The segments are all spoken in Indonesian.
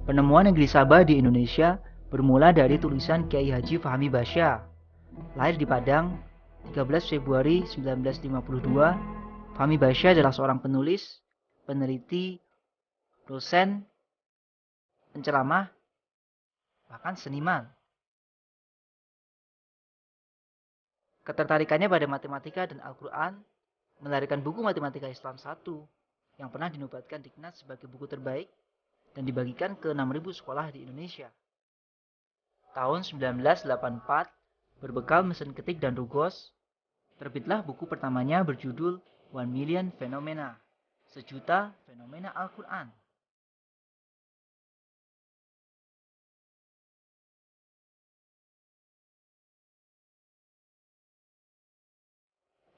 Penemuan negeri Sabah di Indonesia bermula dari tulisan Kiai Haji Fahmi Basya. Lahir di Padang, 13 Februari 1952, Fahmi Basya adalah seorang penulis, peneliti, dosen, penceramah, bahkan seniman. Ketertarikannya pada matematika dan Al-Quran melahirkan buku Matematika Islam 1 yang pernah dinobatkan Diknas sebagai buku terbaik dan dibagikan ke 6.000 sekolah di Indonesia. Tahun 1984, berbekal mesin ketik dan rugos, terbitlah buku pertamanya berjudul One Million Phenomena, sejuta fenomena Al-Quran.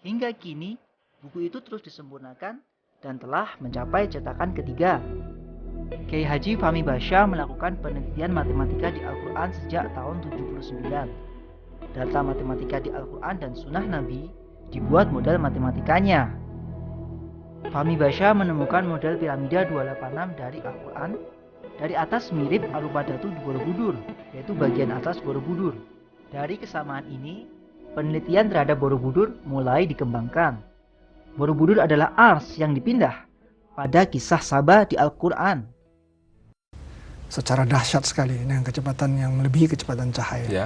Hingga kini, buku itu terus disempurnakan dan telah mencapai cetakan ketiga. Kiai Haji Fahmi Basya melakukan penelitian matematika di Al-Quran sejak tahun 79. Data matematika di Al-Quran dan Sunnah Nabi dibuat model matematikanya. Fahmi Basya menemukan model piramida 286 dari Al-Quran. Dari atas mirip Alubadatu Borobudur, yaitu bagian atas Borobudur. Dari kesamaan ini, penelitian terhadap Borobudur mulai dikembangkan. Borobudur adalah ars yang dipindah pada kisah Sabah di Al-Quran. Secara dahsyat sekali dengan kecepatan yang melebihi kecepatan cahaya. Ya.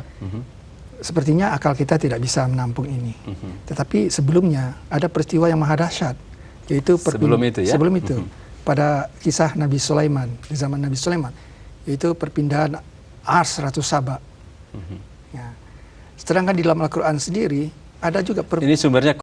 Sepertinya akal kita tidak bisa menampung ini. Tetapi sebelumnya ada peristiwa yang maha dahsyat, yaitu sebelum itu, pada kisah Nabi Sulaiman, di zaman Nabi Sulaiman, yaitu perpindahan ars Ratu Saba. Ya. Sedangkan di dalam Al-Quran sendiri ada juga ini sumbernya.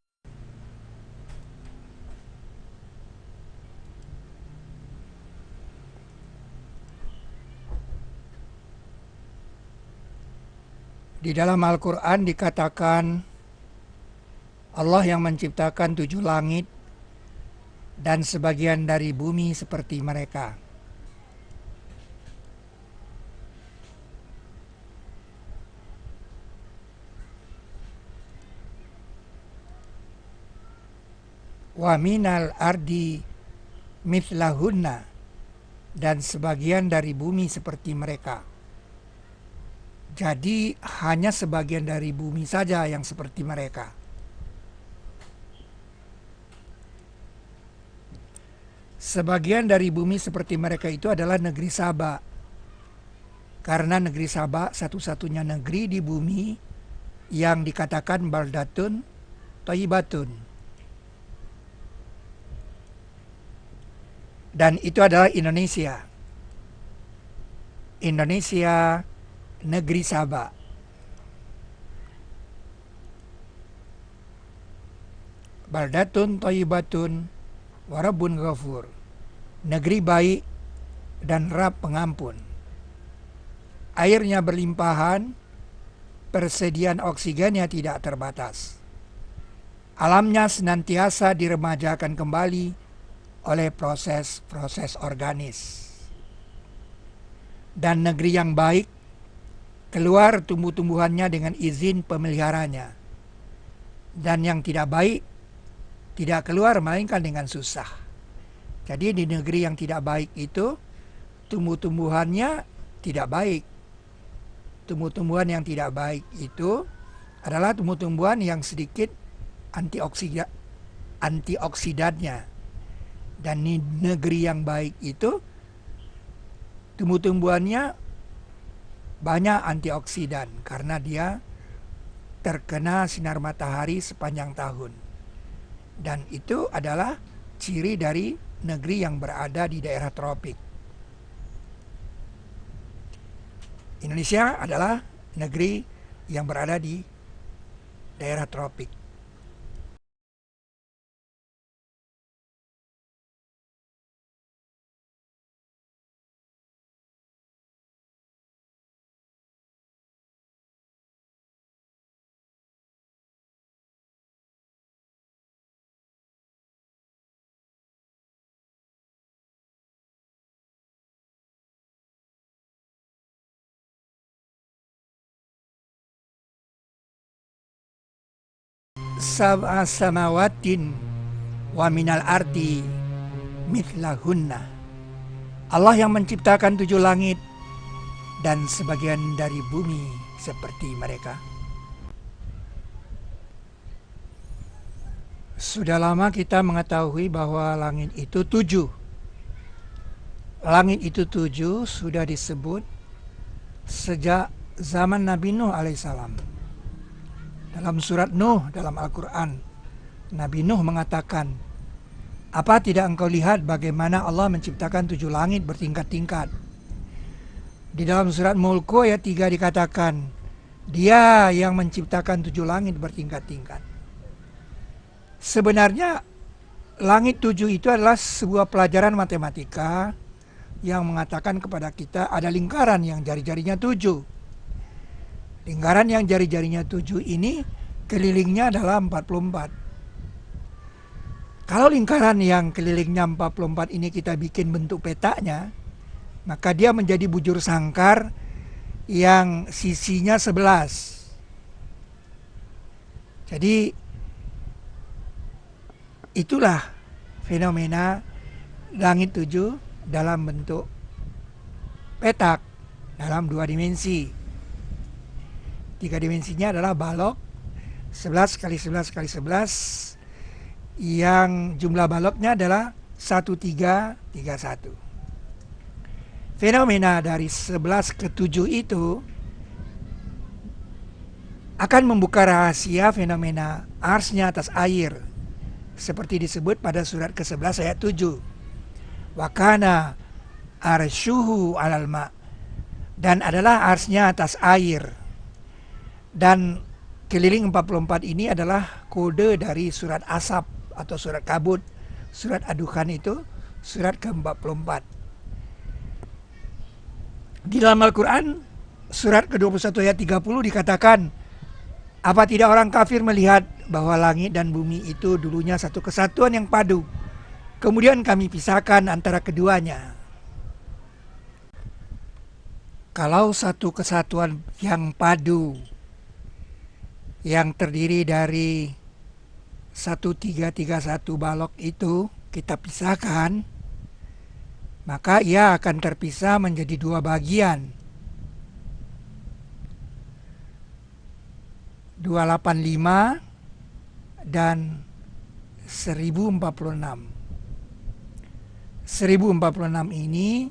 Di dalam Al-Quran dikatakan Allah yang menciptakan 7 langit dan sebagian dari bumi seperti mereka. Wa minal ardi mithlahunna, dan sebagian dari bumi seperti mereka. Jadi hanya sebagian dari bumi saja yang seperti mereka. Sebagian dari bumi seperti mereka itu adalah negeri Sabah. Karena negeri Sabah satu-satunya negeri di bumi yang dikatakan baldatun thayyibatun. Dan itu adalah Indonesia. Indonesia, negeri Sabah. Baldatun thayyibatun wa rabbun ghafur. Negeri baik dan Rabb pengampun. Airnya berlimpahan, persediaan oksigennya tidak terbatas. Alamnya senantiasa diremajakan kembali oleh proses-proses organis. Dan negeri yang baik keluar tumbuh-tumbuhannya dengan izin pemeliharanya. Dan yang tidak baik tidak keluar melainkan dengan susah. Jadi di negeri yang tidak baik itu tumbuh-tumbuhannya tidak baik. Tumbuh-tumbuhan yang tidak baik itu adalah tumbuh-tumbuhan yang sedikit antioksidannya. Dan di negeri yang baik itu tumbuh-tumbuhannya banyak antioksidan karena dia terkena sinar matahari sepanjang tahun. Dan itu adalah ciri dari negeri yang berada di daerah tropik. Indonesia adalah negeri yang berada di daerah tropik. Sab'a samawatin wa minal ardi mithlahunna. Allah yang menciptakan 7 langit dan sebagian dari bumi seperti mereka. Sudah lama kita mengetahui bahwa langit itu 7. Langit itu 7 sudah disebut sejak zaman Nabi Nuh alaihissalam. Dalam surat Nuh dalam Al-Quran, Nabi Nuh mengatakan, "Apa tidak engkau lihat bagaimana Allah menciptakan 7 langit bertingkat-tingkat?" Di dalam surat Mulku ayat 3 dikatakan, Dia yang menciptakan 7 langit bertingkat-tingkat. Sebenarnya langit 7 itu adalah sebuah pelajaran matematika yang mengatakan kepada kita ada lingkaran yang jari-jarinya 7. Lingkaran yang jari-jarinya 7 ini kelilingnya adalah 44. Kalau lingkaran yang kelilingnya 44 ini kita bikin bentuk petanya, maka dia menjadi bujur sangkar yang sisinya 11. Jadi itulah fenomena langit 7 dalam bentuk petak dalam 2 dimensi. 3 dimensinya adalah balok 11 kali 11 kali 11 yang jumlah baloknya adalah 1331. Fenomena dari 11 ke 7 itu akan membuka rahasia fenomena arsnya atas air, seperti disebut pada surat ke-11 ayat 7. Wa kana arsyuhu 'alal ma', dan adalah arsnya atas air. Dan keliling 44 ini adalah kode dari surat Asab atau surat Kabut, surat adukan itu surat ke-44. Di dalam Al-Quran surat ke-21 ayat 30 dikatakan, apa tidak orang kafir melihat bahwa langit dan bumi itu dulunya satu kesatuan yang padu, kemudian kami pisahkan antara keduanya. Kalau satu kesatuan yang padu yang terdiri dari 1331 balok itu kita pisahkan, maka ia akan terpisah menjadi 2 bagian. 285 dan 1046. 1046 ini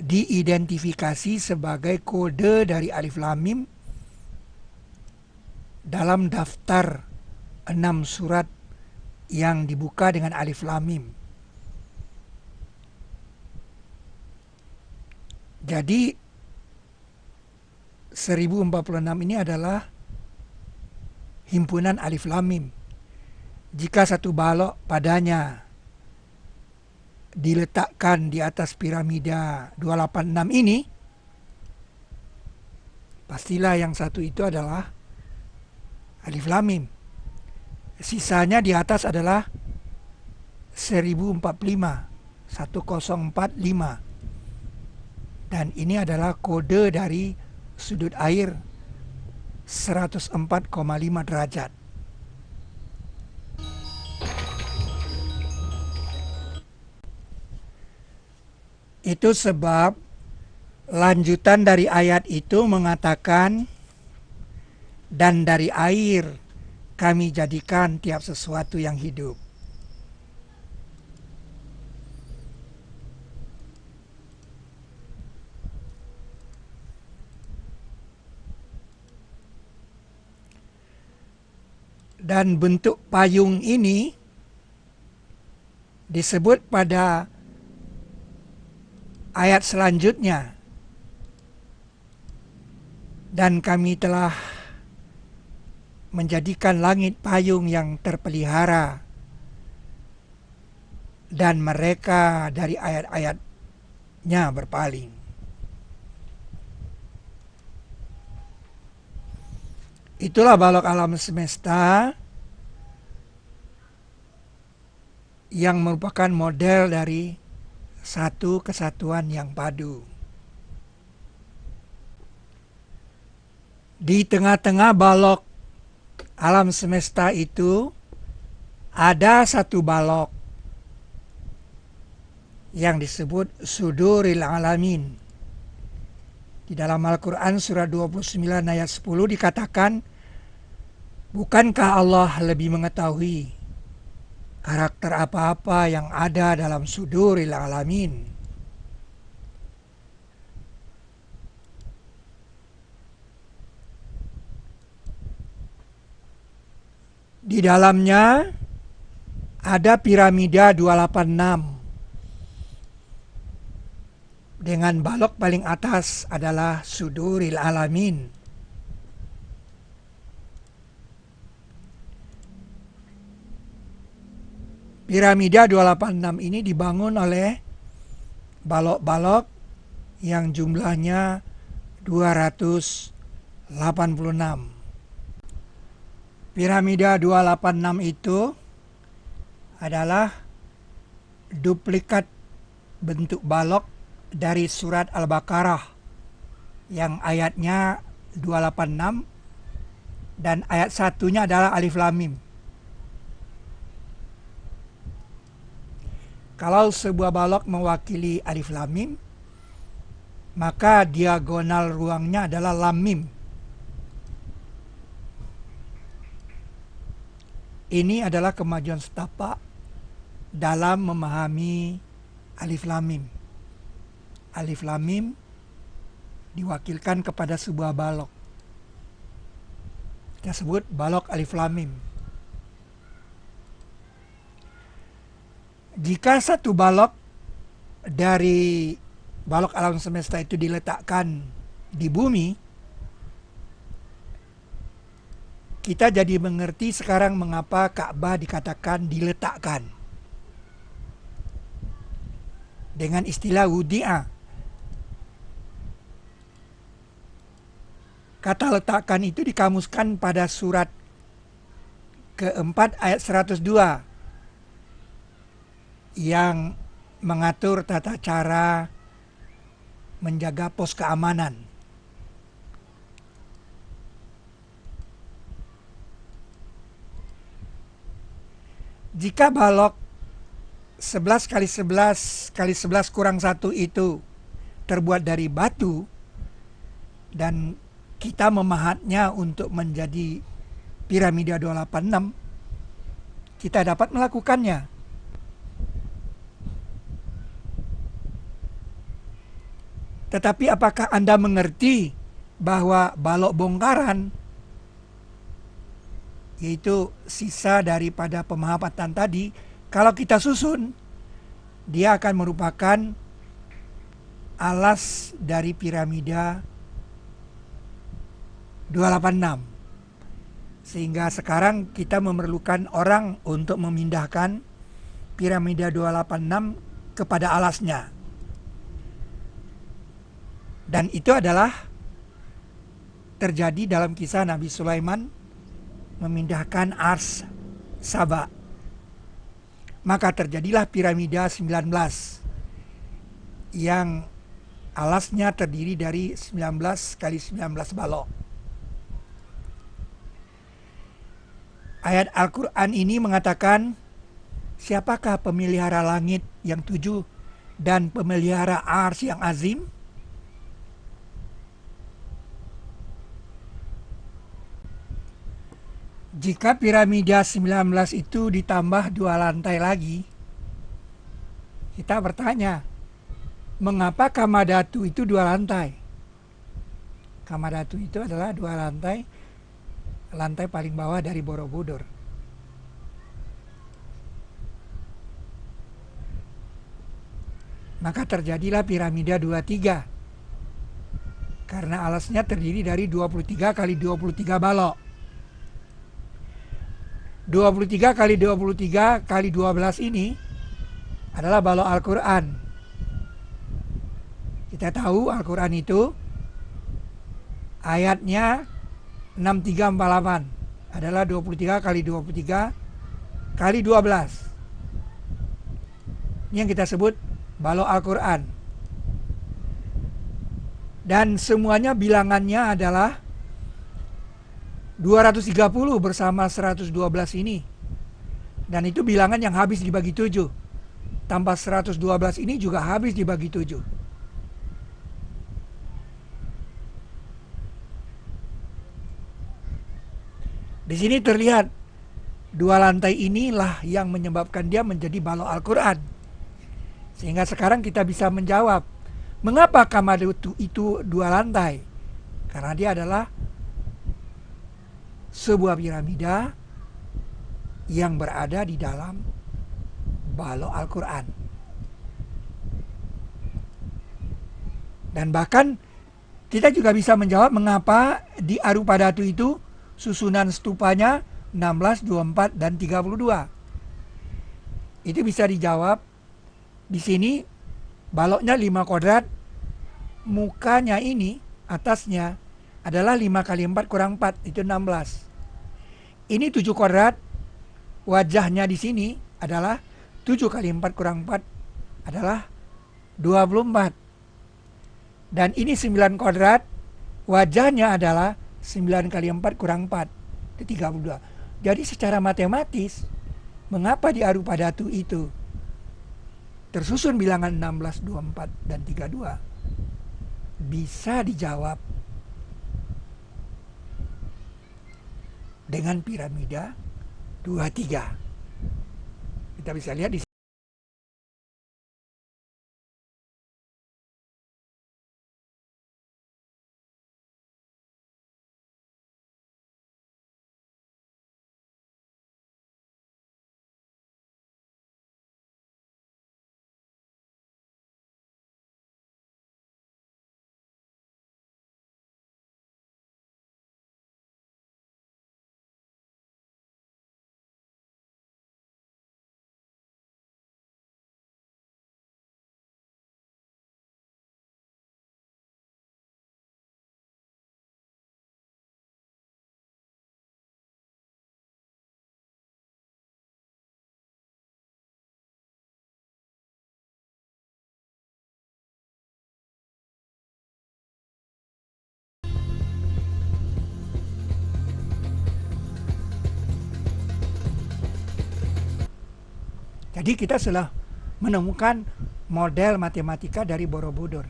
diidentifikasi sebagai kode dari Alif Lam Mim dalam daftar 6 surat yang dibuka dengan Alif Lam Mim. Jadi 1046 ini adalah himpunan Alif Lam Mim. Jika satu balok padanya diletakkan di atas piramida 286 ini, pastilah yang satu itu adalah Alif Lam Mim. Sisanya di atas adalah 1045, 1045. Dan ini adalah kode dari sudut air 104,5 derajat. Itu sebab lanjutan dari ayat itu mengatakan, dan dari air kami jadikan tiap sesuatu yang hidup. Dan bentuk payung ini disebut pada ayat selanjutnya. Dan kami telah menjadikan langit payung yang terpelihara, dan mereka dari ayat-ayatnya berpaling. Itulah balok alam semesta yang merupakan model dari satu kesatuan yang padu. Di tengah-tengah balok alam semesta itu ada satu balok yang disebut Suduril Alamin. Di dalam Al-Quran surat 29 ayat 10 dikatakan, bukankah Allah lebih mengetahui karakter apa-apa yang ada dalam Suduril Alamin? Di dalamnya ada piramida 286. Dengan balok paling atas adalah Suduril Alamin. Piramida 286 ini dibangun oleh balok-balok yang jumlahnya 286. Piramida 286 itu adalah duplikat bentuk balok dari surat Al-Baqarah yang ayatnya 286 dan ayat satunya adalah Alif Lam Mim. Kalau sebuah balok mewakili Alif Lam Mim, maka diagonal ruangnya adalah Lam Mim. Ini adalah kemajuan setapak dalam memahami Alif Lam Mim. Alif Lam Mim diwakilkan kepada sebuah balok. Kita sebut balok Alif Lam Mim. Jika satu balok dari balok alam semesta itu diletakkan di bumi, kita jadi mengerti sekarang mengapa Ka'bah dikatakan diletakkan. Dengan istilah wudi'a. Kata letakkan itu dikamuskan pada surat keempat ayat 102 yang mengatur tata cara menjaga pos keamanan. Jika balok 11 kali 11 kali 11 kurang 1 itu terbuat dari batu dan kita memahatnya untuk menjadi piramida 286, kita dapat melakukannya. Tetapi apakah Anda mengerti bahwa balok bongkaran, yaitu sisa daripada pemahatan tadi, kalau kita susun, dia akan merupakan alas dari piramida 286. Sehingga sekarang kita memerlukan orang untuk memindahkan piramida 286 kepada alasnya. Dan itu adalah terjadi dalam kisah Nabi Sulaiman memindahkan Ars Saba. Maka terjadilah piramida 19 yang alasnya terdiri dari 19 kali 19 balok. Ayat Al-Quran ini mengatakan, siapakah pemelihara langit yang 7 dan pemelihara Ars yang azim? Jika piramida 19 itu ditambah 2 lantai lagi, kita bertanya, mengapa Kamadhatu itu 2 lantai? Kamadhatu itu adalah 2 lantai, lantai paling bawah dari Borobudur. Maka terjadilah piramida 23, karena alasnya terdiri dari 23 kali 23 balok. 23 kali 23 kali 12 ini adalah balok Al-Quran. Kita tahu Al-Quran itu ayatnya 6348 adalah 23 kali 23 kali 12. Ini yang kita sebut balok Al-Quran. Dan semuanya bilangannya adalah 230 bersama 112 ini. Dan itu bilangan yang habis dibagi 7. tambah 112 ini juga habis dibagi 7. Di sini terlihat 2 lantai inilah yang menyebabkan dia menjadi balok Al-Quran. Sehingga sekarang kita bisa menjawab, mengapa kamar itu 2 lantai? Karena dia adalah sebuah piramida yang berada di dalam balok Al-Quran. Dan bahkan kita juga bisa menjawab mengapa di Arupadatu itu susunan stupanya 16, 24, dan 32. Itu bisa dijawab di sini. Baloknya 5 kuadrat, mukanya ini atasnya adalah 5 kali 4 kurang 4, itu 16. Ini 7 kuadrat, wajahnya di sini adalah 7 kali 4 kurang 4 adalah 24. Dan ini 9 kuadrat, wajahnya adalah 9 kali 4 kurang 4, itu 32. Jadi secara matematis, mengapa di Arupadatu itu tersusun bilangan 16, 24, dan 32? Bisa dijawab dengan piramida 23. Kita bisa lihat di Jadi kita sudah menemukan model matematika dari Borobudur.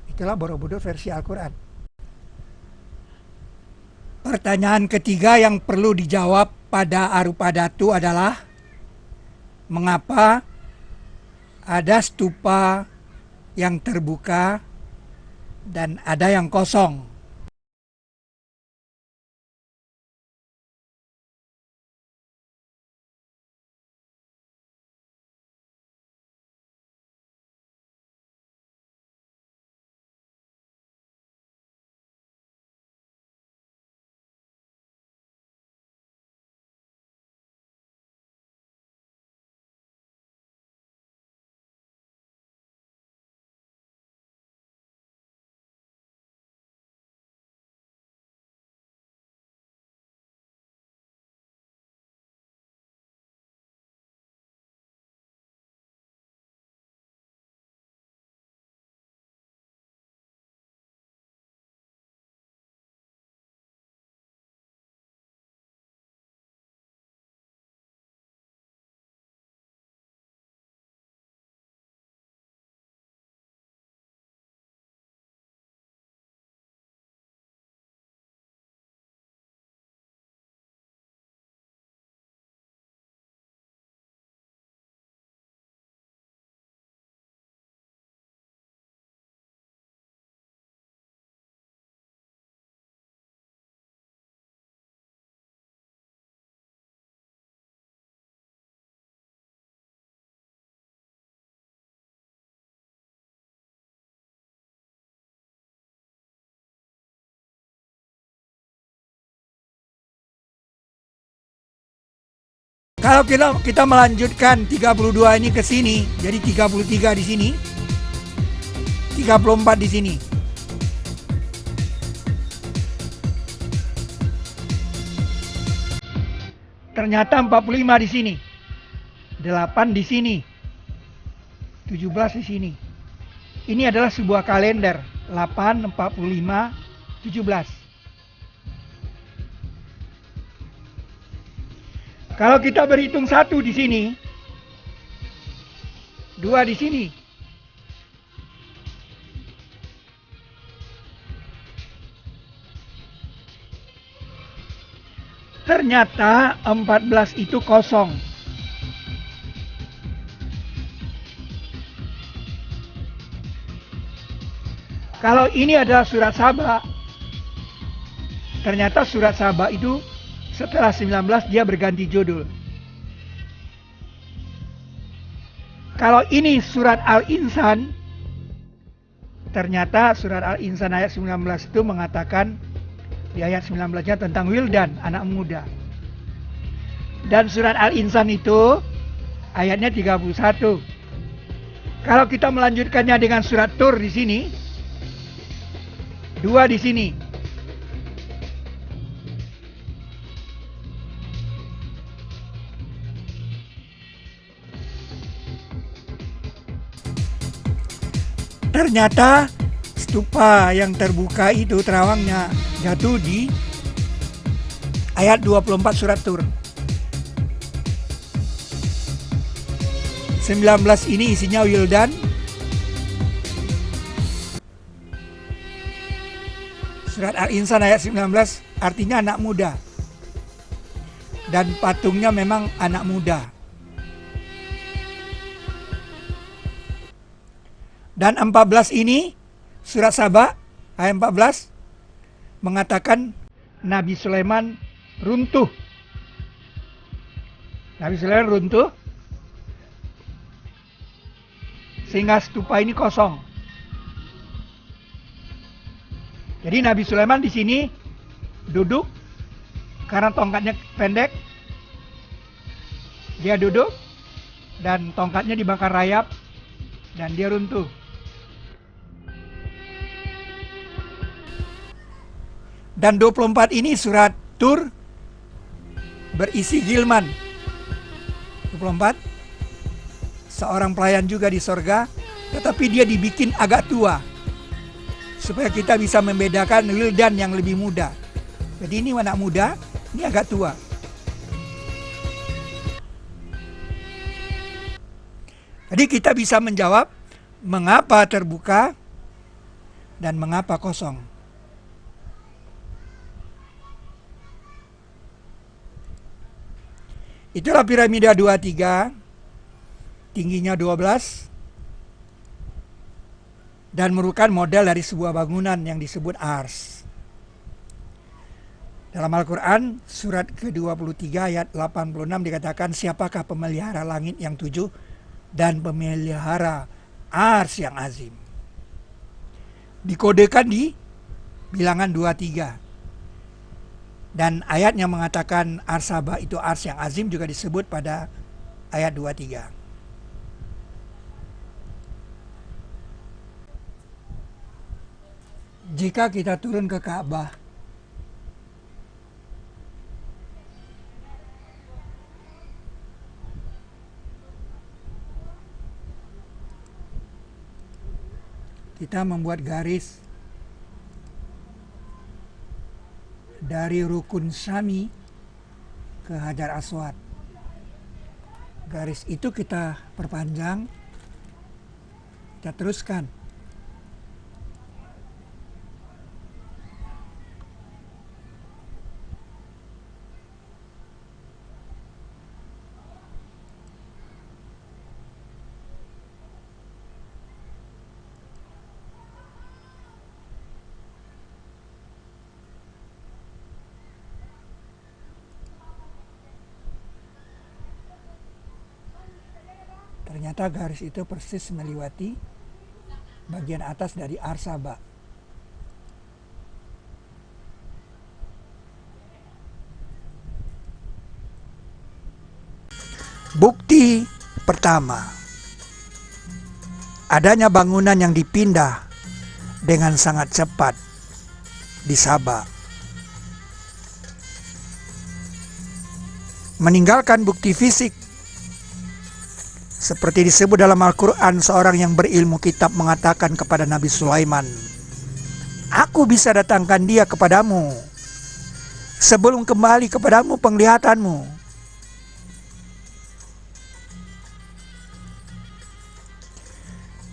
Itulah Borobudur versi Al-Quran. Pertanyaan ketiga yang perlu dijawab pada Arupadatu adalah, mengapa ada stupa yang terbuka dan ada yang kosong? Kalau kita melanjutkan 32 ini ke sini, jadi 33 di sini, 34 di sini. Ternyata 45 di sini, 8 di sini, 17 di sini. Ini adalah sebuah kalender, 8, 45, 17. Kalau kita berhitung 1 di sini, 2 di sini. Ternyata 14 itu kosong. Kalau ini adalah surat Saba, ternyata surat Saba itu setelah 19 dia berganti judul. Kalau ini surat Al-Insan, ternyata surat Al-Insan ayat 19 itu mengatakan di ayat 19-nya tentang Wildan, anak muda. Dan surat Al-Insan itu ayatnya 31. Kalau kita melanjutkannya dengan surat Tur di sini, 2 di sini. Ternyata stupa yang terbuka itu terawangnya jatuh di ayat 24 surat Tur. 19 ini isinya Wildan. Surat Al-Insan ayat 19 artinya anak muda. Dan patungnya memang anak muda. Dan 14 ini surat Saba ayat 14 mengatakan Nabi Sulaiman runtuh. Nabi Sulaiman runtuh sehingga stupa ini kosong. Jadi Nabi Sulaiman di sini duduk karena tongkatnya pendek. Dia duduk dan tongkatnya dibakar rayap dan dia runtuh. Dan 24 ini surat Tur berisi Gilman. 24 seorang pelayan juga di sorga, tetapi dia dibikin agak tua supaya kita bisa membedakan Wildan yang lebih muda. Jadi ini anak muda, ini agak tua. Jadi kita bisa menjawab mengapa terbuka dan mengapa kosong. Itulah piramida 23, tingginya 12, dan merupakan model dari sebuah bangunan yang disebut ars. Dalam Al-Quran, surat ke-23 ayat 86 dikatakan, siapakah pemelihara langit yang 7 dan pemelihara ars yang azim. Dikodekan di bilangan 23. Dan ayatnya mengatakan ars Saba itu ars yang azim juga disebut pada ayat 23. Jika kita turun ke Ka'bah, kita membuat garis dari Rukun Syami ke Hajar Aswad. Garis itu kita perpanjang, kita teruskan. Ternyata garis itu persis melewati bagian atas dari ars Saba. Bukti pertama, adanya bangunan yang dipindah dengan sangat cepat di Saba. Meninggalkan bukti fisik. Seperti disebut dalam Al-Quran, seorang yang berilmu kitab mengatakan kepada Nabi Sulaiman, aku bisa datangkan dia kepadamu sebelum kembali kepadamu penglihatanmu.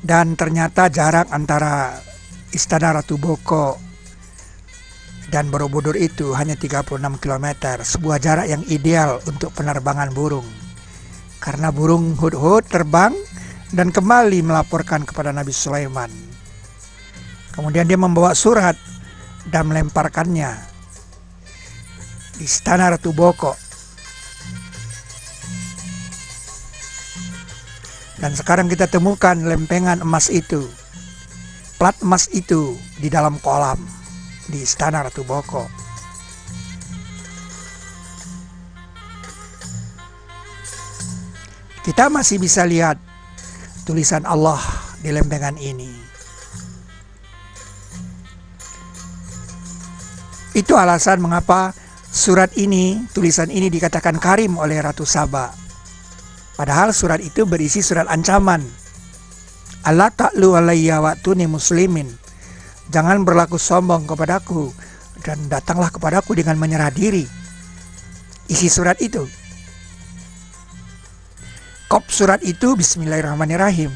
Dan ternyata jarak antara Istana Ratu Boko dan Borobudur itu hanya 36 km, sebuah jarak yang ideal untuk penerbangan burung. Karena burung hudhud terbang dan kembali melaporkan kepada Nabi Sulaiman. Kemudian dia membawa surat dan melemparkannya di Istana Ratu Boko. Dan sekarang kita temukan lempengan emas itu, plat emas itu di dalam kolam di Istana Ratu Boko. Kita masih bisa lihat tulisan Allah di lempengan ini. Itu alasan mengapa surat ini, tulisan ini dikatakan karim oleh Ratu Saba. Padahal surat itu berisi surat ancaman. Allah ta'lu alayya wa'tuni muslimin. Jangan berlaku sombong kepadaku dan datanglah kepadaku dengan menyerah diri. Isi surat itu. Kop surat itu Bismillahirrahmanirrahim.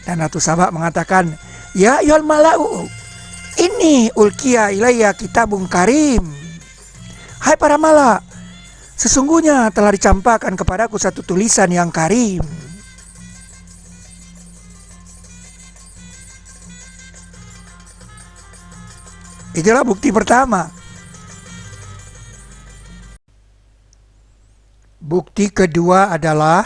Dan Ratu Saba mengatakan, ya ayyuhal mala'u, ini ulkiya ilayya kitabun karim. Hai para mala, sesungguhnya telah dicampakkan kepadaku satu tulisan yang karim. Itulah bukti pertama. Bukti kedua adalah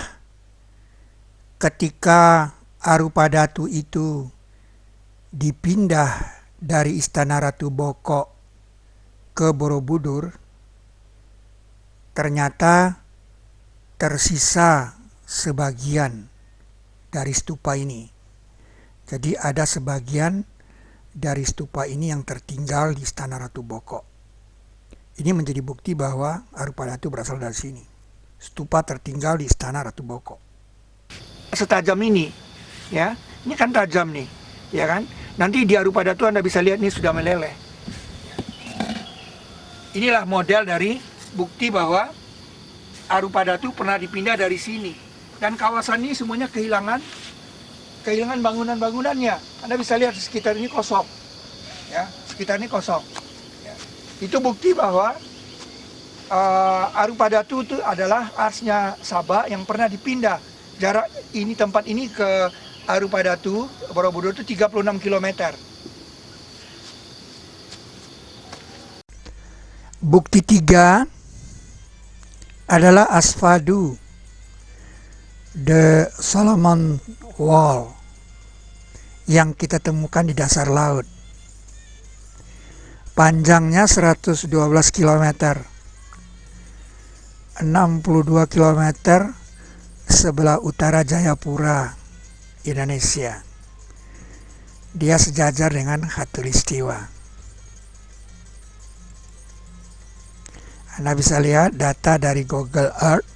ketika Arupadatu itu dipindah dari Istana Ratu Boko ke Borobudur, ternyata tersisa sebagian dari stupa ini. Jadi ada sebagian dari stupa ini yang tertinggal di Istana Ratu Boko. Ini menjadi bukti bahwa Arupadatu berasal dari sini. Stupa tertinggal di Istana Ratu Boko. Setajam ini, ya, ini kan tajam nih, ya kan? Nanti di Arupadatu Anda bisa lihat ini sudah meleleh. Inilah model dari bukti bahwa Arupadatu pernah dipindah dari sini. Dan kawasan ini semuanya kehilangan bangunan-bangunannya. Anda bisa lihat di sekitar ini kosong, ya, sekitar ini kosong. Ya. Itu bukti bahwa Arupadatu itu adalah arsnya Sabah yang pernah dipindah. Jarak ini, tempat ini ke Arupadatu, Borobudur itu 36 km. Bukti 3 adalah Asfadu, the Solomon Wall, yang kita temukan di dasar laut. Panjangnya 112 km. 62 km sebelah utara Jayapura, Indonesia. Dia sejajar dengan Khatulistiwa. Anda bisa lihat data dari Google Earth,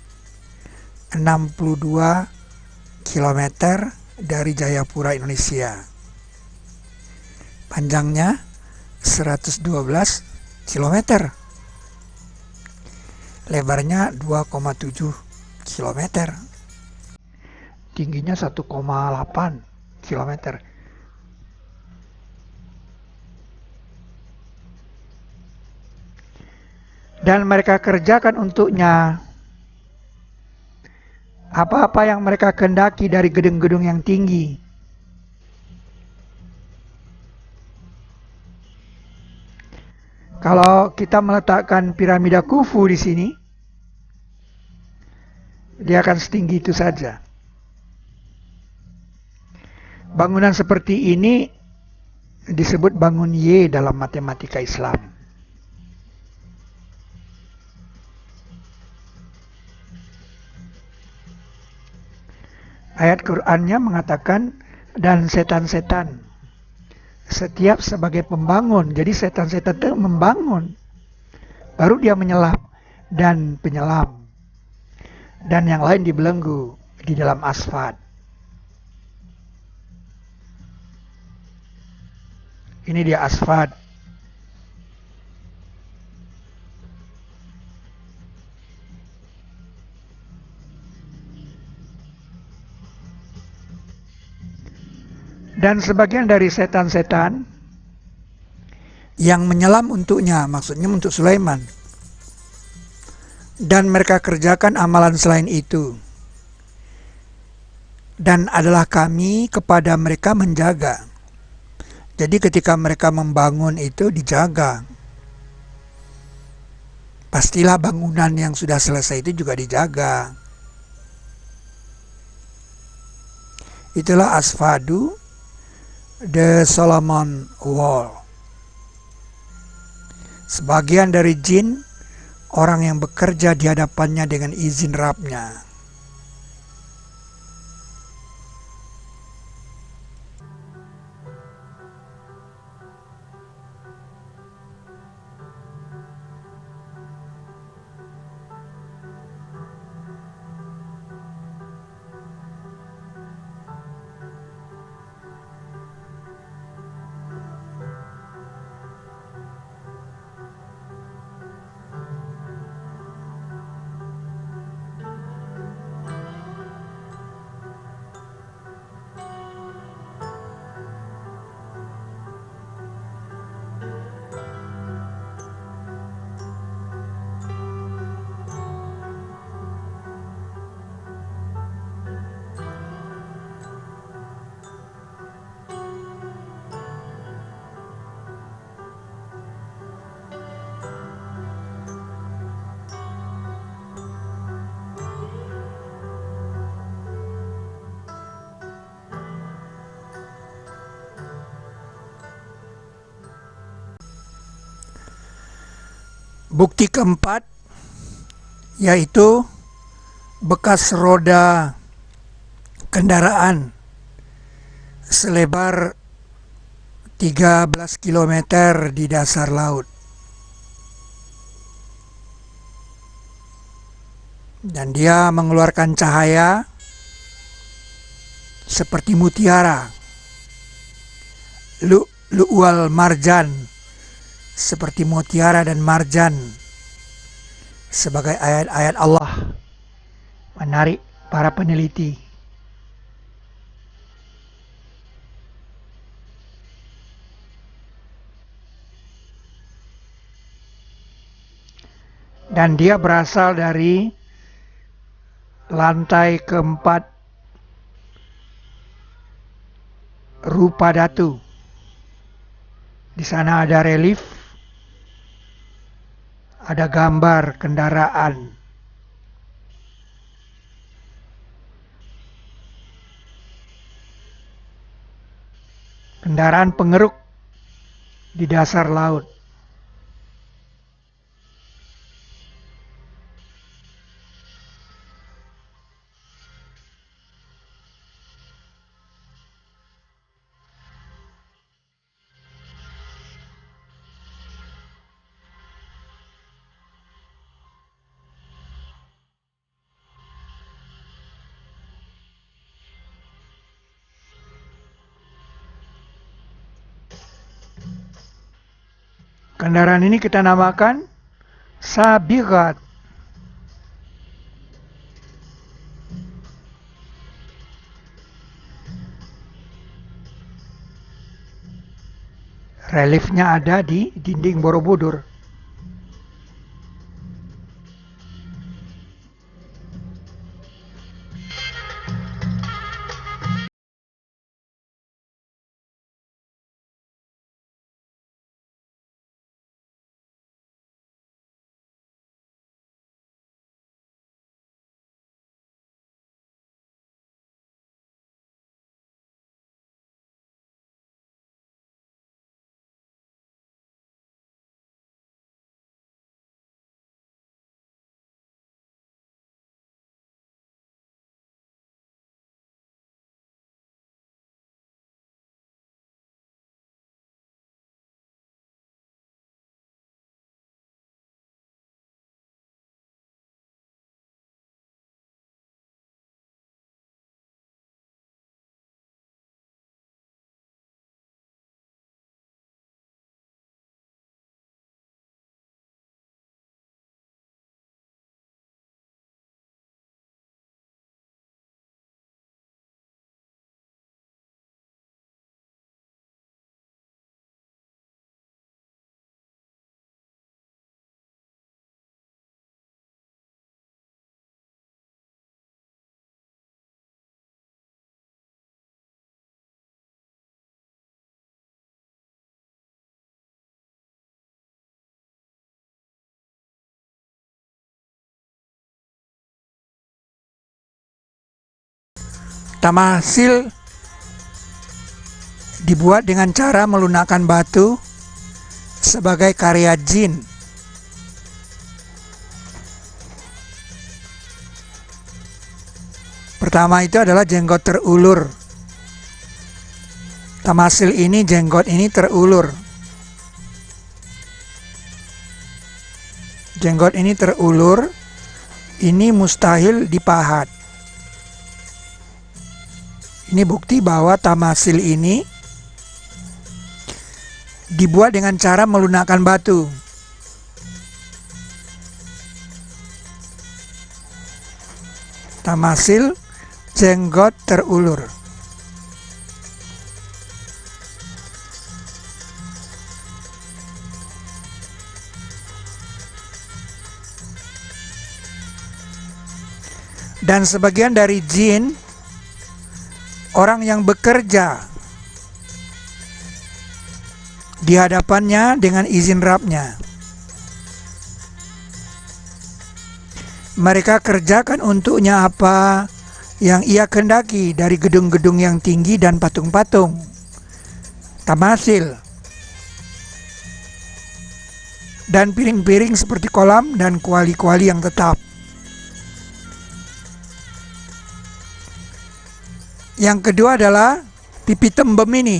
62 km dari Jayapura, Indonesia. Panjangnya 112 km. Lebarnya 2,7 km. Tingginya 1,8 km. Dan mereka kerjakan untuknya apa-apa yang mereka kehendaki dari gedung-gedung yang tinggi. Kalau kita meletakkan piramida Khufu di sini, dia akan setinggi itu saja. Bangunan seperti ini disebut bangun Y dalam matematika Islam. Ayat Qur'annya mengatakan, dan setan-setan. Setiap sebagai pembangun. Jadi setan-setan itu membangun. Baru dia menyelap dan penyelam. Dan yang lain dibelenggu di dalam asfad. Ini dia asfad. Dan sebagian dari setan-setan yang menyelam untuknya, maksudnya untuk Sulaiman, dan mereka kerjakan amalan selain itu, dan adalah kami kepada mereka menjaga. Jadi ketika mereka membangun itu dijaga. Pastilah bangunan yang sudah selesai itu juga dijaga. Itulah Asfadu, the Solomon Wall. Sebagian dari jin, orang yang bekerja di hadapannya dengan izin Rabb-nya. Bukti keempat yaitu bekas roda kendaraan selebar 13 km di dasar laut. Dan dia mengeluarkan cahaya seperti mutiara, lu'wal marjan, seperti mutiara dan marjan, sebagai ayat-ayat Allah, menarik para peneliti. Dan dia berasal dari lantai keempat rupa datu. Di sana ada relief, ada gambar kendaraan. Kendaraan pengeruk di dasar laut. Kendaraan ini kita namakan Sabiqat. Reliefnya ada di dinding Borobudur. Tamasil dibuat dengan cara melunakkan batu sebagai karya jin. Pertama itu adalah jenggot terulur. Tamasil ini, jenggot ini terulur. Jenggot ini terulur, ini mustahil dipahat. Ini bukti bahwa tamasil ini dibuat dengan cara melunakkan batu. Tamasil jenggot terulur. Dan sebagian dari jin, orang yang bekerja di hadapannya dengan izin Rabbnya, mereka kerjakan untuknya apa yang ia kehendaki dari gedung-gedung yang tinggi dan patung-patung, tamasil, dan piring-piring seperti kolam dan kuali-kuali yang tetap. Yang kedua adalah pipi tembem ini.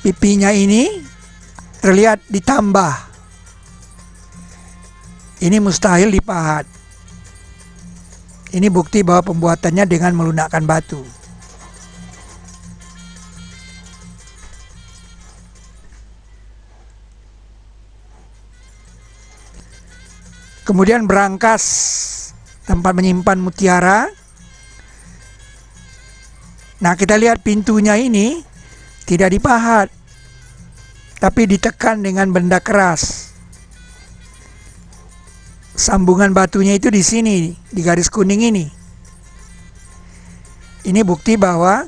Pipinya ini terlihat ditambah. Ini mustahil dipahat. Ini bukti bahwa pembuatannya dengan melunakkan batu. Kemudian berangkas, tempat menyimpan mutiara. Nah, kita lihat pintunya ini tidak dipahat, tapi ditekan dengan benda keras. Sambungan batunya itu di sini, di garis kuning ini. Ini bukti bahwa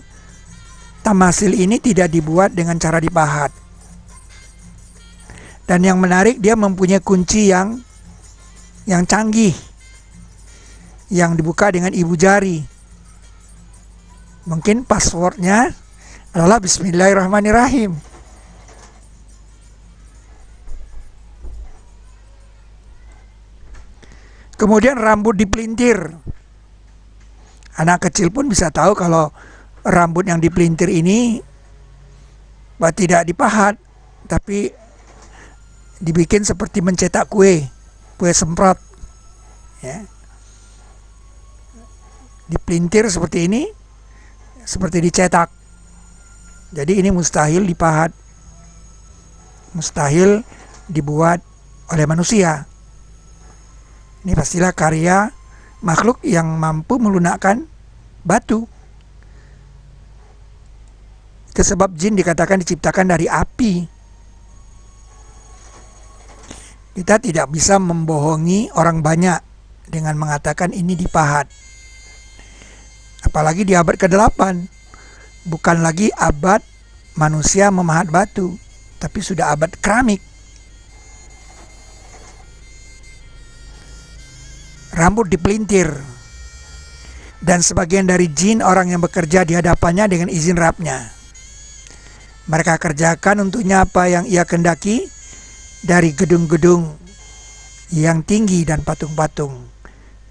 tamasil ini tidak dibuat dengan cara dipahat. Dan yang menarik, dia mempunyai kunci yang canggih, yang dibuka dengan ibu jari. Mungkin passwordnya adalah Bismillahirrahmanirrahim. Kemudian rambut dipelintir. Anak kecil pun bisa tahu kalau rambut yang dipelintir ini tidak dipahat, tapi dibikin seperti mencetak kue semprot. Ya. Dipelintir seperti ini, seperti dicetak. Jadi ini mustahil dipahat, mustahil dibuat oleh manusia. Ini pastilah karya makhluk yang mampu melunakkan batu. Itu sebab jin dikatakan diciptakan dari api. Kita tidak bisa membohongi orang banyak dengan mengatakan ini dipahat. Apalagi di abad ke-8. Bukan lagi abad manusia memahat batu, tapi sudah abad keramik. Rambut dipelintir. Dan sebagian dari jin orang yang bekerja di hadapannya dengan izin Rabbnya. Mereka kerjakan untuknya apa yang ia kehendaki dari gedung-gedung yang tinggi dan patung-patung,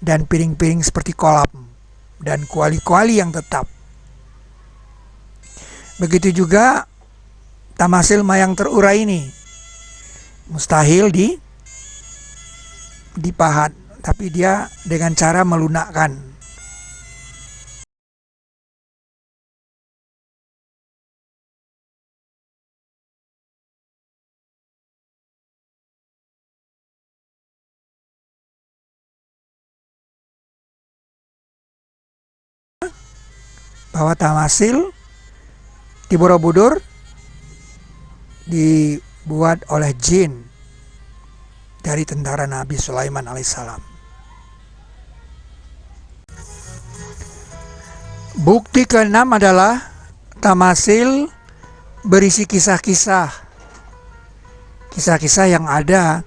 dan piring-piring seperti kolam, dan kuali-kuali yang tetap. Begitu juga tamasil mayang terurai ini. Mustahil dipahat, tapi dia dengan cara melunakkan. Bahwa tamasil di Borobudur dibuat oleh jin dari tentara Nabi Sulaiman alaihissalam. Bukti keenam adalah tamasil berisi kisah-kisah. Kisah-kisah yang ada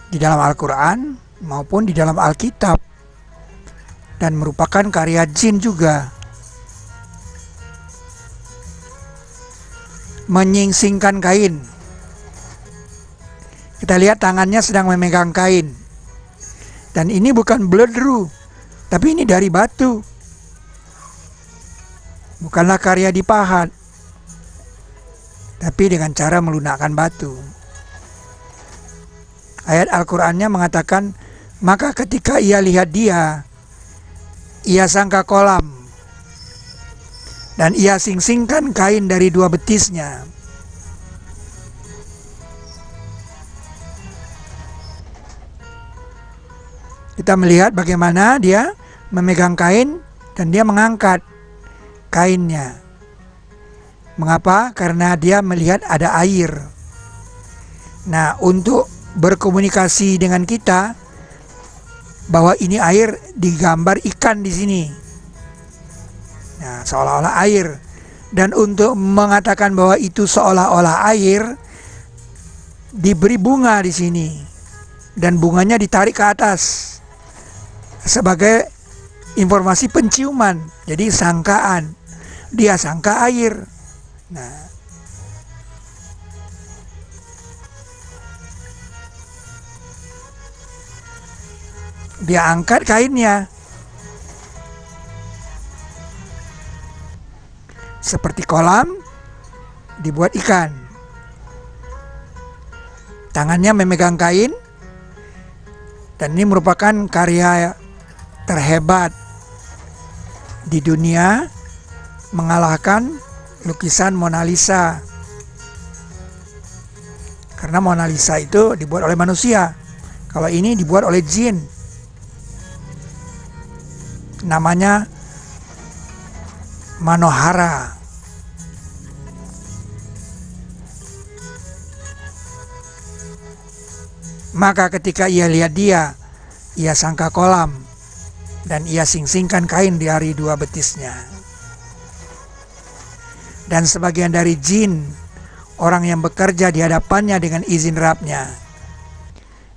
di dalam Al-Quran maupun di dalam Alkitab. dan merupakan karya jin juga. Menyingsingkan kain. Kita lihat tangannya sedang memegang kain. Dan ini bukan bledru, tapi ini dari batu. Bukanlah karya dipahat, tapi dengan cara melunakkan batu. Ayat Al-Qur'annya mengatakan, maka ketika ia lihat dia, ia sangka kolam, dan ia singsingkan kain dari dua betisnya. Kita melihat bagaimana dia memegang kain dan dia mengangkat kainnya. Mengapa? Karena dia melihat ada air. Nah, untuk berkomunikasi dengan kita bahwa ini air, digambar ikan di sini. Nah, seolah-olah air. Dan untuk mengatakan bahwa itu seolah-olah air, diberi bunga di sini. Dan bunganya ditarik ke atas sebagai informasi penciuman. Jadi sangkaan. Dia sangka air. Nah, dia angkat kainnya. Seperti kolam dibuat ikan. Tangannya memegang kain. Dan ini merupakan karya terhebat di dunia, mengalahkan lukisan Mona Lisa. Karena Mona Lisa itu dibuat oleh manusia. Kalau ini dibuat oleh jin. Namanya Manohara. Maka ketika ia lihat dia, ia sangka kolam, dan ia singsingkan kain dari dua betisnya. Dan sebagian dari jin, orang yang bekerja di hadapannya dengan izin Rabbnya,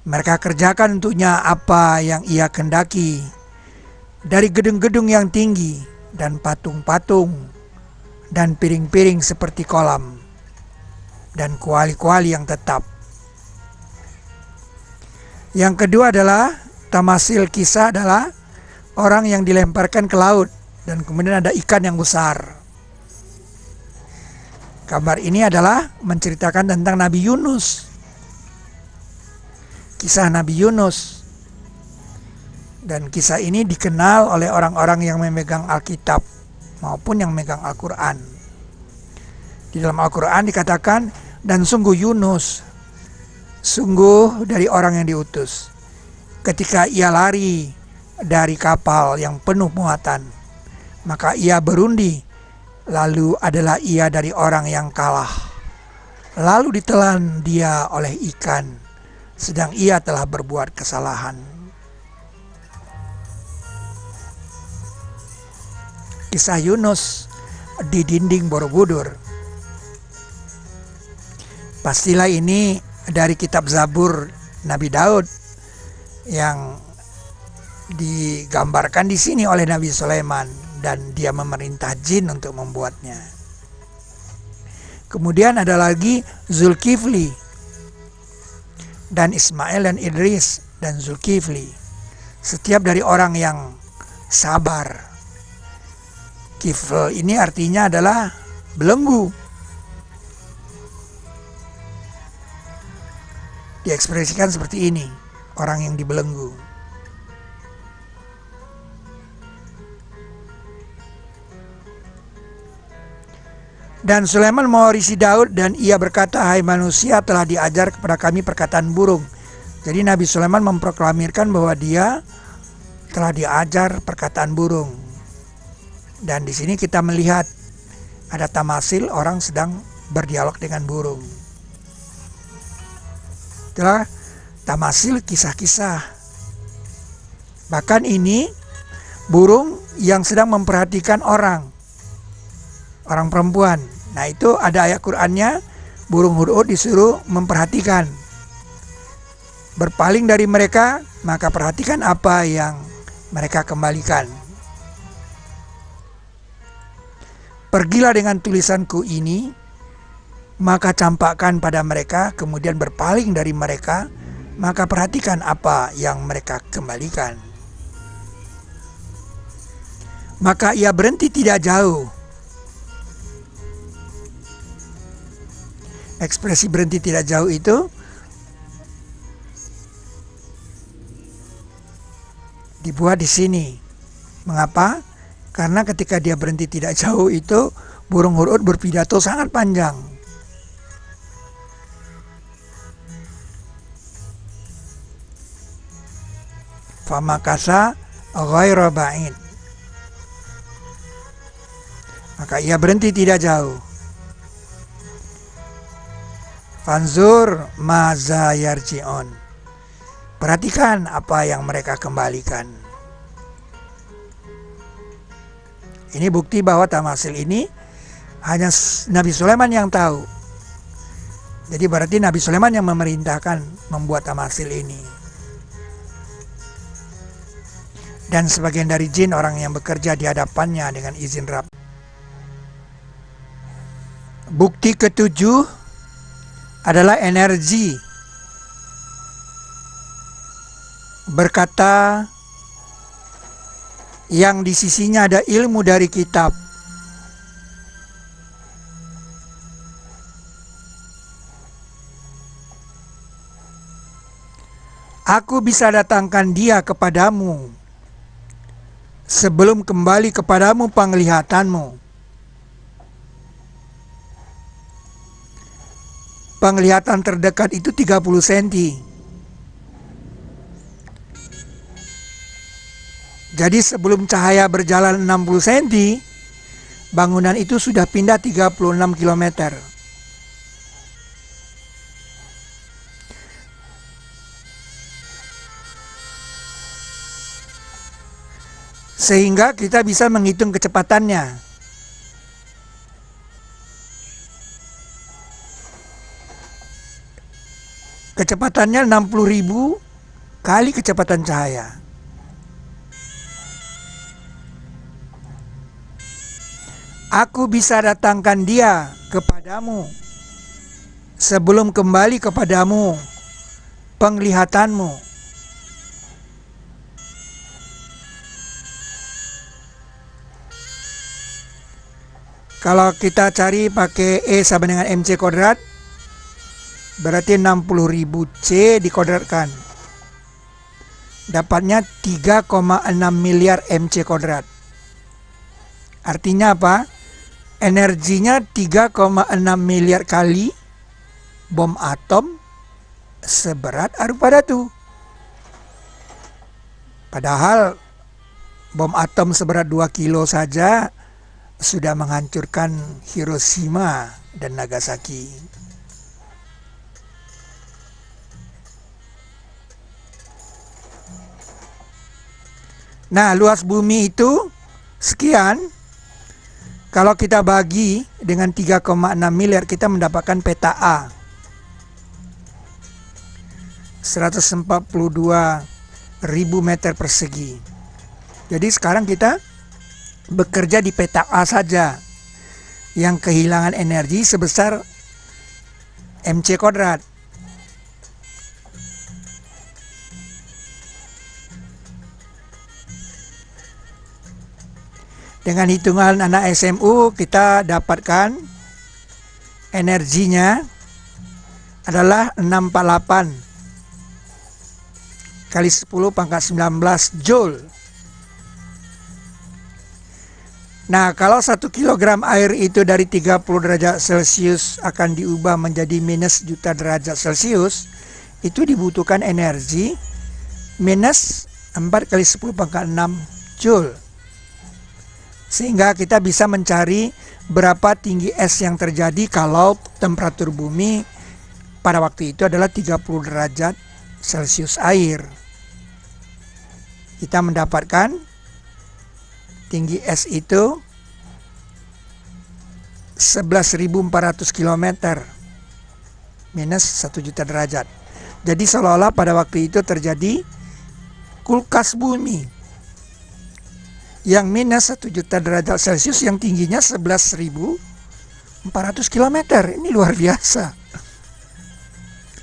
mereka kerjakan untuknya apa yang ia kehendaki, dari gedung-gedung yang tinggi, dan patung-patung, dan piring-piring seperti kolam, dan kuali-kuali yang tetap. Yang kedua adalah tamasil kisah, adalah orang yang dilemparkan ke laut dan kemudian ada ikan yang besar. Gambar ini adalah menceritakan tentang Nabi Yunus. Kisah Nabi Yunus. Dan kisah ini dikenal oleh orang-orang yang memegang Alkitab maupun yang memegang Al-Quran. Di dalam Al-Quran dikatakan, dan sungguh Yunus, sungguh dari orang yang diutus, ketika ia lari dari kapal yang penuh muatan, maka ia berundi, lalu adalah ia dari orang yang kalah, lalu ditelan dia oleh ikan, sedang ia telah berbuat kesalahan. Kisah Yunus di dinding Borobudur. Pastilah ini dari kitab Zabur Nabi Daud yang digambarkan di sini oleh Nabi Sulaiman, dan dia memerintah jin untuk membuatnya. Kemudian ada lagi Zulkifli dan Ismail dan Idris dan Zulkifli. Setiap dari orang yang sabar. Kifl ini artinya adalah belenggu. Diekspresikan seperti ini, orang yang dibelenggu. Dan Sulaiman mewarisi Daud, dan ia berkata, hai manusia, telah diajar kepada kami perkataan burung. Jadi Nabi Sulaiman memproklamirkan bahwa dia telah diajar perkataan burung. Dan di sini kita melihat ada tamasil, orang sedang berdialog dengan burung. Itulah tamasil, kisah-kisah. Bahkan ini burung yang sedang memperhatikan orang perempuan. Nah, itu ada ayat Qur'annya, burung hudhud disuruh memperhatikan. Berpaling dari mereka, maka perhatikan apa yang mereka kembalikan. Pergilah dengan tulisanku ini, maka campakkan pada mereka, kemudian berpaling dari mereka, maka perhatikan apa yang mereka kembalikan. Maka ia berhenti tidak jauh. Ekspresi berhenti tidak jauh itu dibuat di sini. Mengapa? Karena ketika dia berhenti tidak jauh itu, burung Hurud berpidato sangat panjang. Famakasa ghaira ba'id. Maka ia berhenti tidak jauh. Fanzur maza yarji'un. Perhatikan apa yang mereka kembalikan. Ini bukti bahwa tamasil ini hanya Nabi Sulaiman yang tahu. Jadi berarti Nabi Sulaiman yang memerintahkan membuat tamasil ini. Dan sebagian dari jin orang yang bekerja di hadapannya dengan izin Rabb. Bukti ketujuh adalah energi. Berkata yang di sisinya ada ilmu dari kitab. Aku bisa datangkan dia kepadamu sebelum kembali kepadamu penglihatanmu. Penglihatan terdekat itu 30 cm. Jadi sebelum cahaya berjalan 60 cm, bangunan itu sudah pindah 36 km. Sehingga kita bisa menghitung kecepatannya. Kecepatannya 60.000 kali kecepatan cahaya. Aku bisa datangkan dia kepadamu sebelum kembali kepadamu penglihatanmu. Kalau kita cari pakai E sama dengan MC kuadrat, berarti 60.000 C dikodratkan. Dapatnya 3,6 miliar MC kuadrat. Artinya apa? Energinya 3,6 miliar kali bom atom seberat arupa datu. Padahal bom atom seberat 2 kilo saja sudah menghancurkan Hiroshima dan Nagasaki. Nah, luas bumi itu sekian. Kalau kita bagi dengan 3,6 miliar, kita mendapatkan peta A. 142.000 meter persegi. Jadi sekarang kita bekerja di peta A saja, yang kehilangan energi sebesar MC kuadrat. Dengan hitungan anak SMU kita dapatkan energinya adalah 648 kali 10 pangkat 19 Joule. Nah, kalau 1 kilogram air itu dari 30 derajat Celcius akan diubah menjadi minus juta derajat Celcius, itu dibutuhkan energi minus 4 kali 10 pangkat 6 Joule. Sehingga kita bisa mencari berapa tinggi es yang terjadi kalau temperatur bumi pada waktu itu adalah 30 derajat Celcius air. Kita mendapatkan tinggi es itu 11.400 km minus 1 juta derajat. Jadi seolah-olah pada waktu itu terjadi kulkas bumi. yang minus 1 juta derajat Celcius yang tingginya 11.400 km. Ini luar biasa.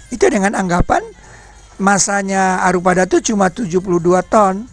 Itu dengan anggapan masanya Arupada itu cuma 72 ton.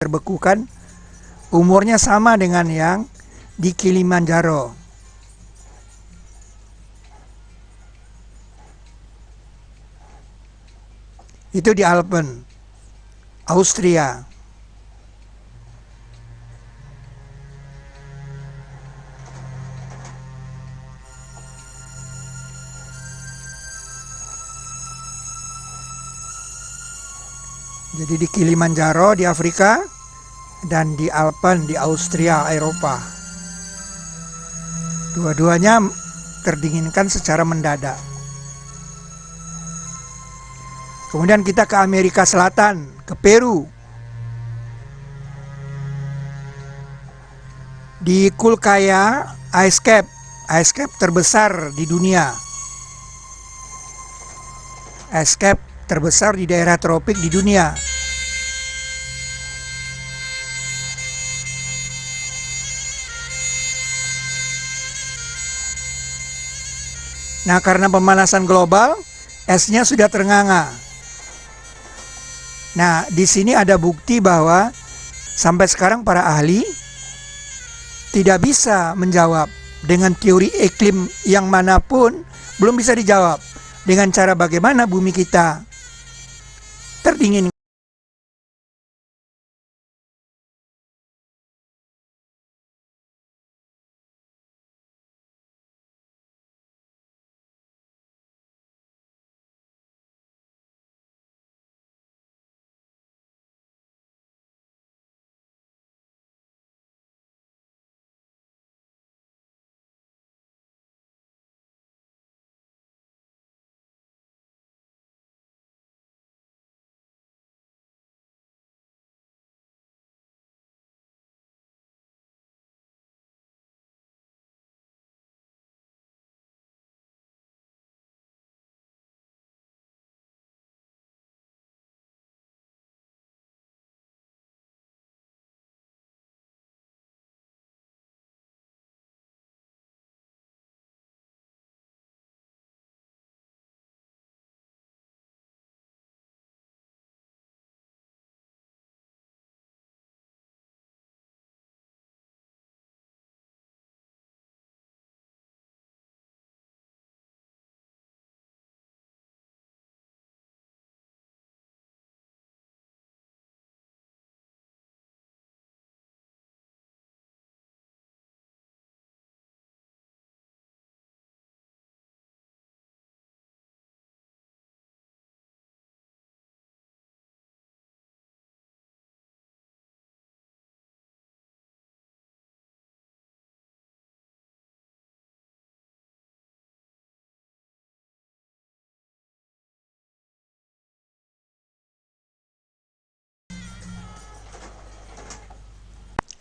Terbekukan umurnya sama dengan yang di Kilimanjaro. Itu di Alpen, Austria. Jadi di Kilimanjaro di Afrika dan di Alpen di Austria, Eropa. Dua-duanya terdinginkan secara mendadak. Kemudian kita ke Amerika Selatan, ke Peru. Di Kulkaya Ice Cap terbesar di dunia. Ice cap terbesar di daerah tropik di dunia. Nah, karena pemanasan global, esnya sudah ternganga. Nah, di sini ada bukti bahwa sampai sekarang para ahli tidak bisa menjawab dengan teori iklim yang manapun, belum bisa dijawab dengan cara bagaimana bumi kita terdingin.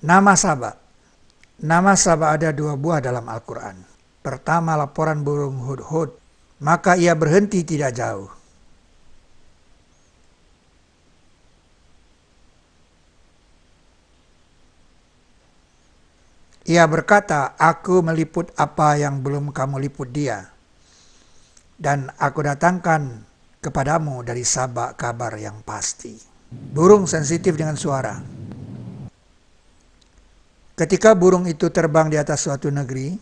Nama Saba. Nama Saba ada 2 buah dalam Al-Quran. Pertama, laporan burung hudhud. Maka ia berhenti tidak jauh. Ia berkata, aku meliput apa yang belum kamu liput dia. Dan aku datangkan kepadamu dari Saba kabar yang pasti. Burung sensitif dengan suara. Ketika burung itu terbang di atas suatu negeri,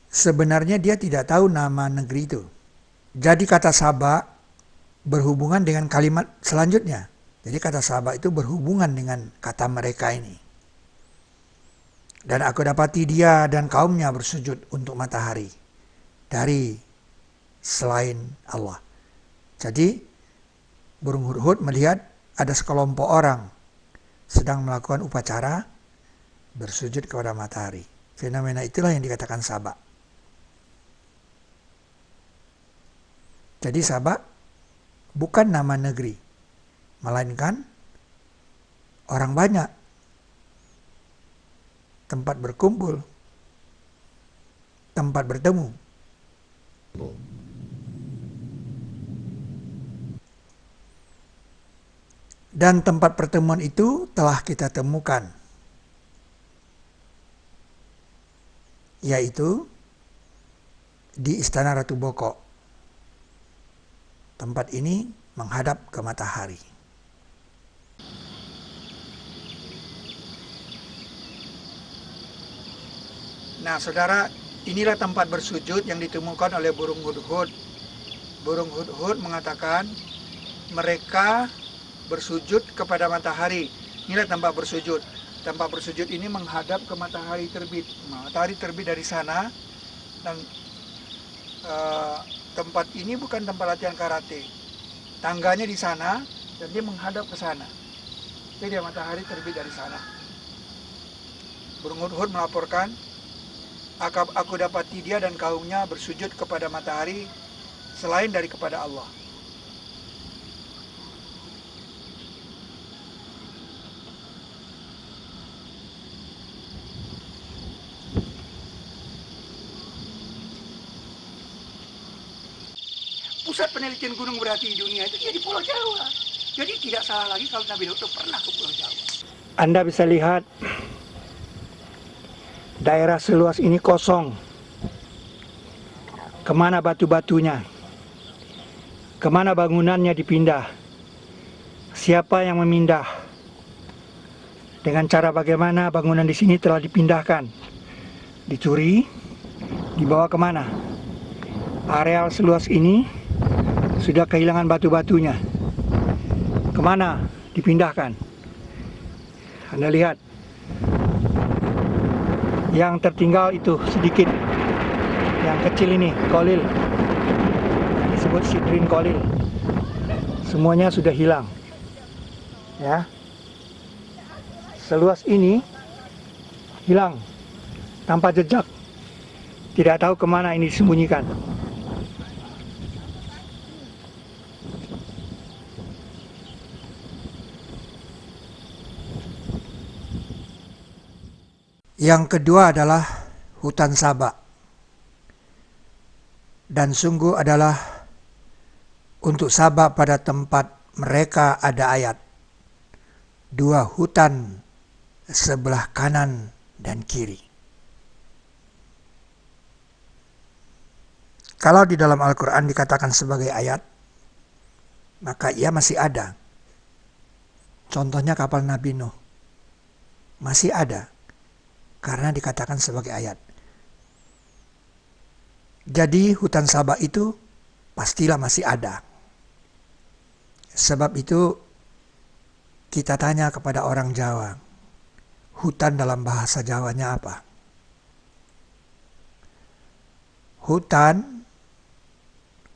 sebenarnya dia tidak tahu nama negeri itu. Jadi kata Saba berhubungan dengan kalimat selanjutnya. Jadi kata Saba itu berhubungan dengan kata mereka ini. Dan aku dapati dia dan kaumnya bersujud untuk matahari dari selain Allah. Jadi burung hudhud melihat ada sekelompok orang sedang melakukan upacara bersujud kepada matahari. Fenomena itulah yang dikatakan Saba. Jadi Saba bukan nama negeri, melainkan orang banyak, tempat berkumpul, tempat bertemu. Dan tempat pertemuan itu telah kita temukan, yaitu di Istana Ratu Boko. Tempat ini menghadap ke matahari. Nah, saudara, inilah tempat bersujud yang ditemukan oleh burung hudhud. Burung hudhud mengatakan mereka bersujud kepada matahari. Inilah tempat bersujud. Tempat bersujud ini menghadap ke matahari terbit. Matahari terbit dari sana, dan tempat ini bukan tempat latihan karate. Tangganya di sana dan dia menghadap ke sana. Jadi matahari terbit dari sana. Burung hudhud melaporkan, aku dapati dia dan kaumnya bersujud kepada matahari selain dari kepada Allah. Pusat penelitian gunung berapi di dunia itu di Pulau Jawa. Jadi tidak salah lagi kalau Nabi Lut pernah ke Pulau Jawa. Anda bisa lihat daerah seluas ini kosong. Kemana batu-batunya? Kemana bangunannya dipindah? Siapa yang memindah? Dengan cara bagaimana bangunan di sini telah dipindahkan? Dicuri? Dibawa kemana? Areal seluas ini sudah kehilangan batu-batunya. Kemana dipindahkan? Anda lihat, yang tertinggal itu sedikit, yang kecil ini kolil, disebut sidrin kolil, semuanya sudah hilang. Ya, seluas ini hilang tanpa jejak, tidak tahu kemana ini disembunyikan. Yang kedua adalah hutan Saba. Dan sungguh adalah untuk Saba pada tempat mereka ada ayat. 2 hutan sebelah kanan dan kiri. Kalau di dalam Al-Quran dikatakan sebagai ayat, maka ia masih ada. Contohnya kapal Nabi Nuh. Masih ada. Karena dikatakan sebagai ayat. Jadi hutan Saba itu pastilah masih ada. Sebab itu kita tanya kepada orang Jawa, hutan dalam bahasa Jawanya apa? Hutan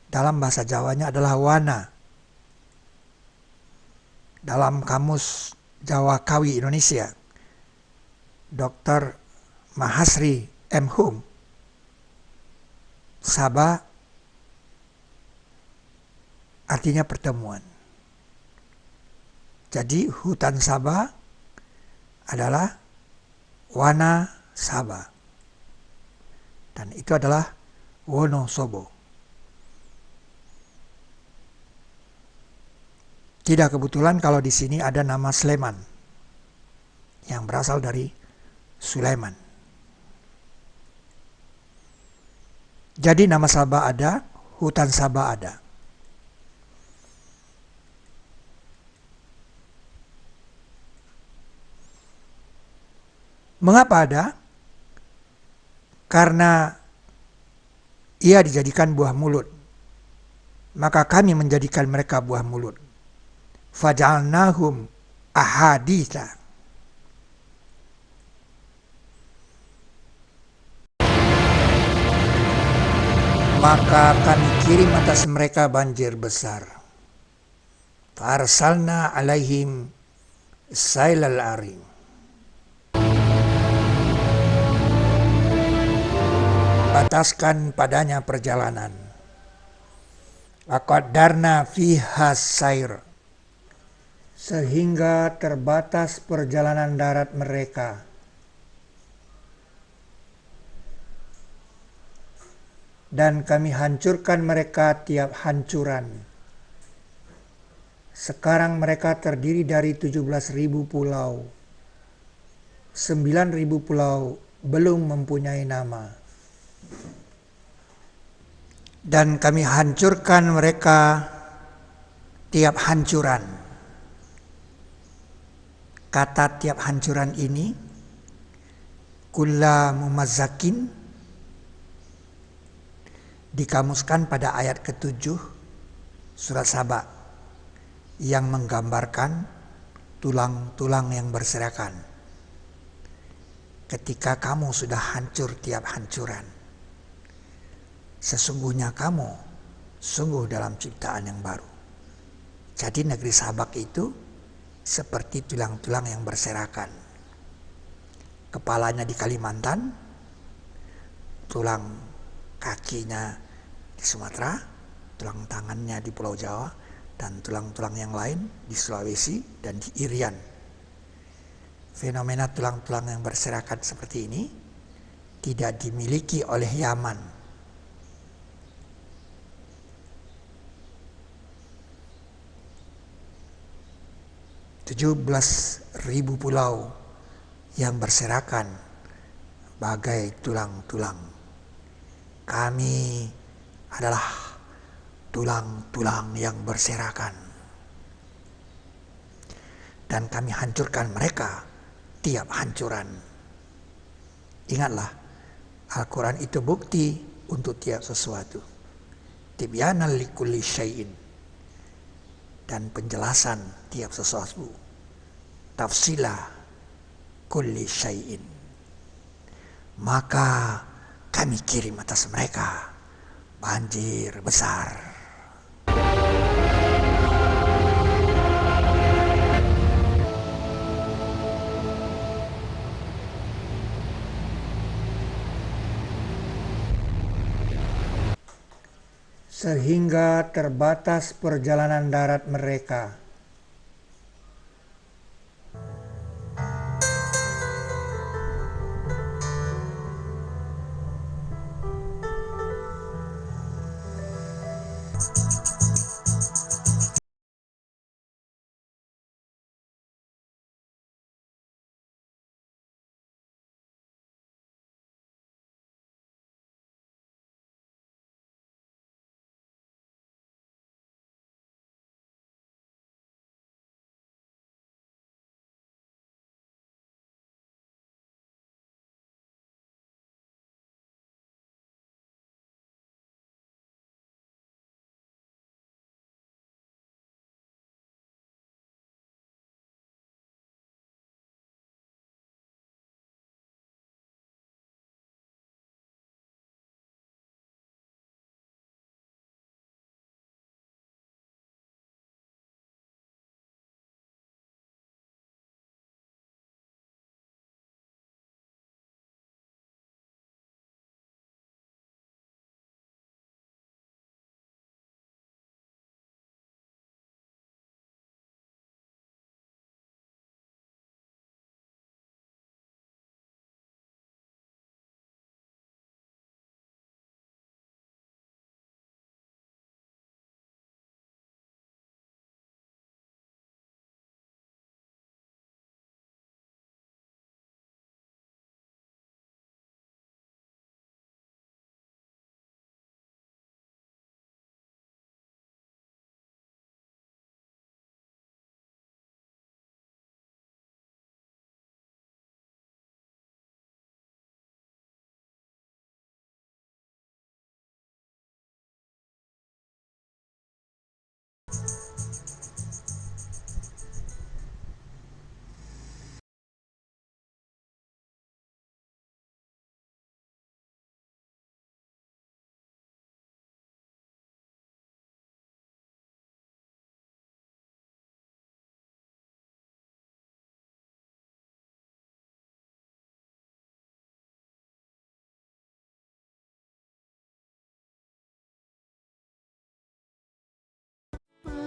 dalam bahasa Jawanya adalah wana. Dalam kamus Jawa Kawi Indonesia, Dr. Mahasri M. Hum, Saba artinya pertemuan. Jadi hutan Saba adalah Wanasaba. Dan itu adalah Wonosobo. Tidak kebetulan kalau di sini ada nama Sleman yang berasal dari Sulaiman. Jadi nama Sabah ada, hutan Sabah ada. Mengapa ada? Karena ia dijadikan buah mulut. Maka kami menjadikan mereka buah mulut. Faja'alnahum ahaditha. Maka kami kirim atas mereka banjir besar. Farsalna alaihim sailal arim. Bataskan padanya perjalanan. Aqaddarna fiha sair. Sehingga terbatas perjalanan darat mereka. Dan kami hancurkan mereka tiap hancuran. Sekarang mereka terdiri dari 17.000 pulau. 9.000 pulau belum mempunyai nama. Dan kami hancurkan mereka tiap hancuran. Kata tiap hancuran ini, kulla mumazzakin, dikamuskan pada ayat ke-7 surat Saba yang menggambarkan tulang-tulang yang berserakan. Ketika kamu sudah hancur tiap hancuran, sesungguhnya kamu sungguh dalam ciptaan yang baru. Jadi negeri Sabak itu seperti tulang-tulang yang berserakan. Kepalanya di Kalimantan, tulang kakinya di Sumatera, tulang tangannya di Pulau Jawa, dan tulang-tulang yang lain di Sulawesi dan di Irian. Fenomena tulang-tulang yang berserakan seperti ini tidak dimiliki oleh Yaman. ribu pulau yang berserakan bagai tulang-tulang. Kami adalah tulang-tulang yang berserakan. Dan kami hancurkan mereka tiap hancuran. Ingatlah, Al-Quran itu bukti untuk tiap sesuatu. Tibyanan likulli syai'in. Dan penjelasan tiap sesuatu. Tafsila kulli syai'in. Maka kami kirim atas mereka banjir besar. Sehingga terbatas perjalanan darat mereka.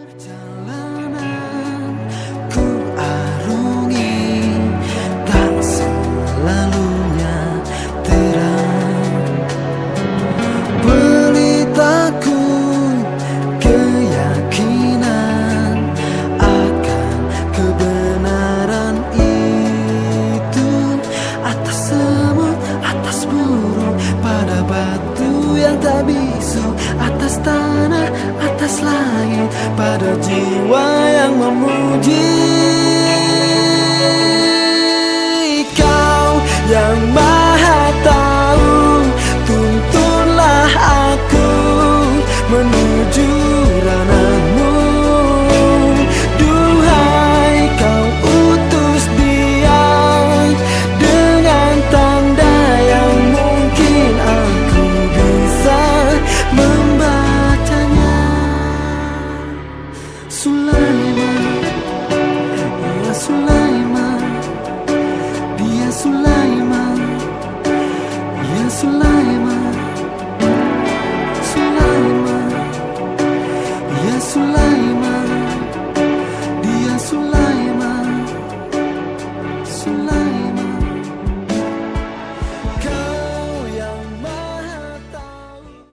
Perjalanan ku arungi tak selalunya terang, pelitaku keyakinan akan kebenaran itu, atas semut, atas burung, pada batu yang tak bisu, atas tanah, atas langit, pada jiwa yang memuji. Kau yang maha tahu, tuntunlah aku menuju ranah-Mu. Duhai kau utus Dia dengan tanda yang mungkin aku bisa membacanya. Sulaiman, ya Sulaiman, dia Sulaiman, ya Sulaiman.